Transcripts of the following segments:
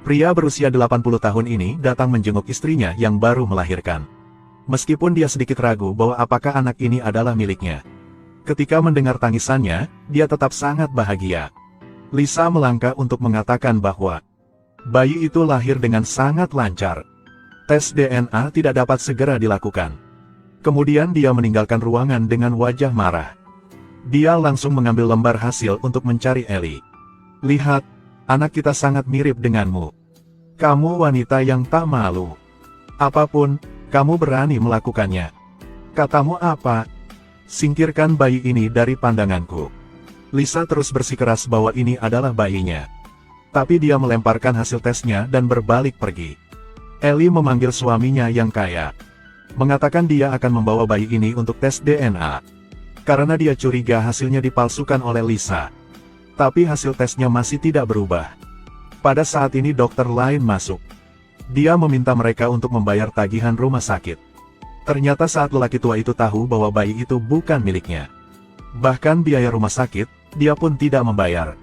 Pria berusia 80 tahun ini datang menjenguk istrinya yang baru melahirkan. Meskipun dia sedikit ragu bahwa apakah anak ini adalah miliknya. Ketika mendengar tangisannya, dia tetap sangat bahagia. Lisa melangkah untuk mengatakan bahwa bayi itu lahir dengan sangat lancar. Tes DNA tidak dapat segera dilakukan. Kemudian dia meninggalkan ruangan dengan wajah marah. Dia langsung mengambil lembar hasil untuk mencari Ellie. Lihat, anak kita sangat mirip denganmu. Kamu wanita yang tak malu. Apapun, kamu berani melakukannya. Katamu apa? Singkirkan bayi ini dari pandanganku. Lisa terus bersikeras bahwa ini adalah bayinya. Tapi dia melemparkan hasil tesnya dan berbalik pergi. Ellie memanggil suaminya yang kaya. Mengatakan dia akan membawa bayi ini untuk tes DNA. Karena dia curiga hasilnya dipalsukan oleh Lisa. Tapi hasil tesnya masih tidak berubah. Pada saat ini dokter lain masuk. Dia meminta mereka untuk membayar tagihan rumah sakit. Ternyata saat lelaki tua itu tahu bahwa bayi itu bukan miliknya. Bahkan biaya rumah sakit, dia pun tidak membayar.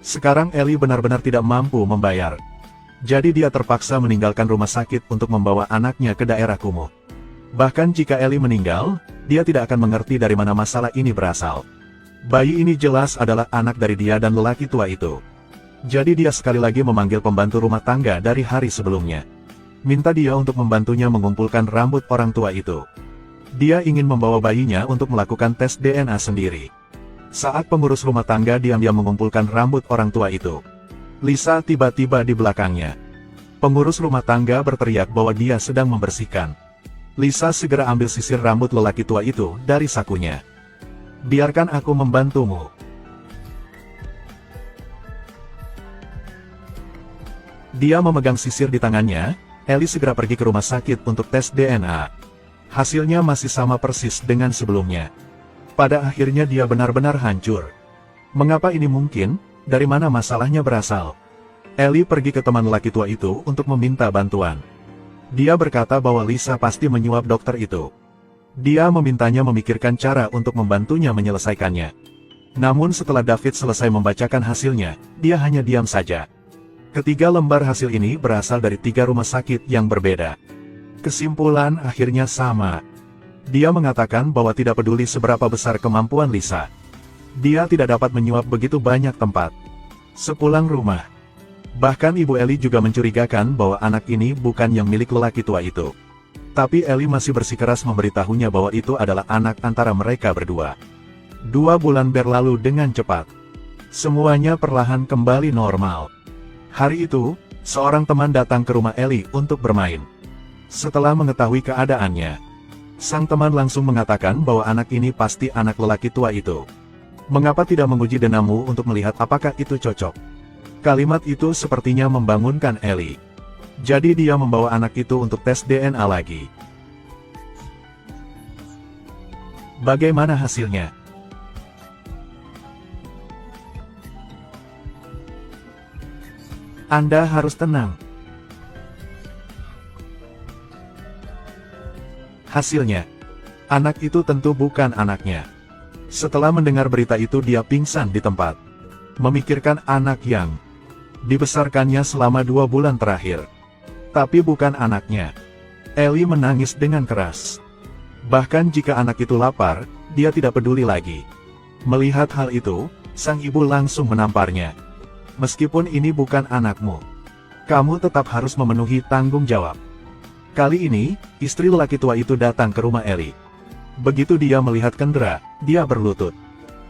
Sekarang Ellie benar-benar tidak mampu membayar. Jadi dia terpaksa meninggalkan rumah sakit untuk membawa anaknya ke daerah kumuh. Bahkan jika Ellie meninggal, dia tidak akan mengerti dari mana masalah ini berasal. Bayi ini jelas adalah anak dari dia dan lelaki tua itu. Jadi dia sekali lagi memanggil pembantu rumah tangga dari hari sebelumnya. Minta dia untuk membantunya mengumpulkan rambut orang tua itu. Dia ingin membawa bayinya untuk melakukan tes DNA sendiri. Saat pengurus rumah tangga diam-diam mengumpulkan rambut orang tua itu, Lisa tiba-tiba di belakangnya. Pengurus rumah tangga berteriak bahwa dia sedang membersihkan. Lisa segera ambil sisir rambut lelaki tua itu dari sakunya. Biarkan aku membantumu. Dia memegang sisir di tangannya. Ellie segera pergi ke rumah sakit untuk tes DNA. Hasilnya masih sama persis dengan sebelumnya. Pada akhirnya dia benar-benar hancur. Mengapa ini mungkin? Dari mana masalahnya berasal? Ellie pergi ke teman lelaki tua itu untuk meminta bantuan. Dia berkata bahwa Lisa pasti menyuap dokter itu. Dia memintanya memikirkan cara untuk membantunya menyelesaikannya. Namun setelah David selesai membacakan hasilnya, dia hanya diam saja. Ketiga lembar hasil ini berasal dari 3 rumah sakit yang berbeda. Kesimpulan akhirnya sama. Dia mengatakan bahwa tidak peduli seberapa besar kemampuan Lisa. Dia tidak dapat menyuap begitu banyak tempat. Sepulang rumah. Bahkan ibu Ellie juga mencurigakan bahwa anak ini bukan yang milik lelaki tua itu. Tapi Ellie masih bersikeras memberitahunya bahwa itu adalah anak antara mereka berdua. 2 bulan berlalu dengan cepat. Semuanya perlahan kembali normal. Hari itu, seorang teman datang ke rumah Ellie untuk bermain. Setelah mengetahui keadaannya, sang teman langsung mengatakan bahwa anak ini pasti anak lelaki tua itu. Mengapa tidak menguji DNAmu untuk melihat apakah itu cocok? Kalimat itu sepertinya membangunkan Ellie. Jadi dia membawa anak itu untuk tes DNA lagi. Bagaimana hasilnya? Anda harus tenang. Hasilnya, anak itu tentu bukan anaknya. Setelah mendengar berita itu dia pingsan di tempat. Memikirkan anak yang dibesarkannya selama 2 bulan terakhir. Tapi bukan anaknya. Ellie menangis dengan keras. Bahkan jika anak itu lapar, dia tidak peduli lagi. Melihat hal itu, sang ibu langsung menamparnya. Meskipun ini bukan anakmu, kamu tetap harus memenuhi tanggung jawab. Kali ini, istri lelaki tua itu datang ke rumah Ellie. Begitu dia melihat Kendra, dia berlutut.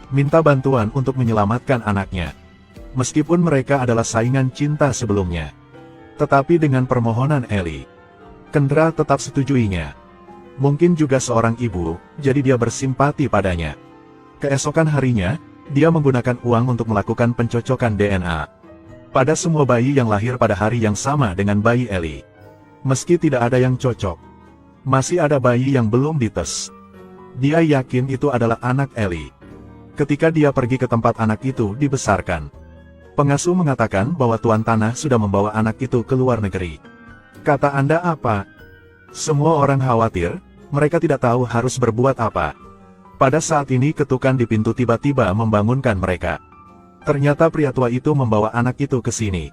Minta bantuan untuk menyelamatkan anaknya. Meskipun mereka adalah saingan cinta sebelumnya. Tetapi dengan permohonan Ellie, Kendra tetap setujuinya. Mungkin juga seorang ibu, jadi dia bersimpati padanya. Keesokan harinya, dia menggunakan uang untuk melakukan pencocokan DNA. Pada semua bayi yang lahir pada hari yang sama dengan bayi Ellie. Meski tidak ada yang cocok, masih ada bayi yang belum dites. Dia yakin itu adalah anak Ellie. Ketika dia pergi ke tempat anak itu dibesarkan, pengasuh mengatakan bahwa tuan tanah sudah membawa anak itu ke luar negeri. Kata Anda apa? Semua orang khawatir, mereka tidak tahu harus berbuat apa. Pada saat ini ketukan di pintu tiba-tiba membangunkan mereka. Ternyata pria tua itu membawa anak itu ke sini.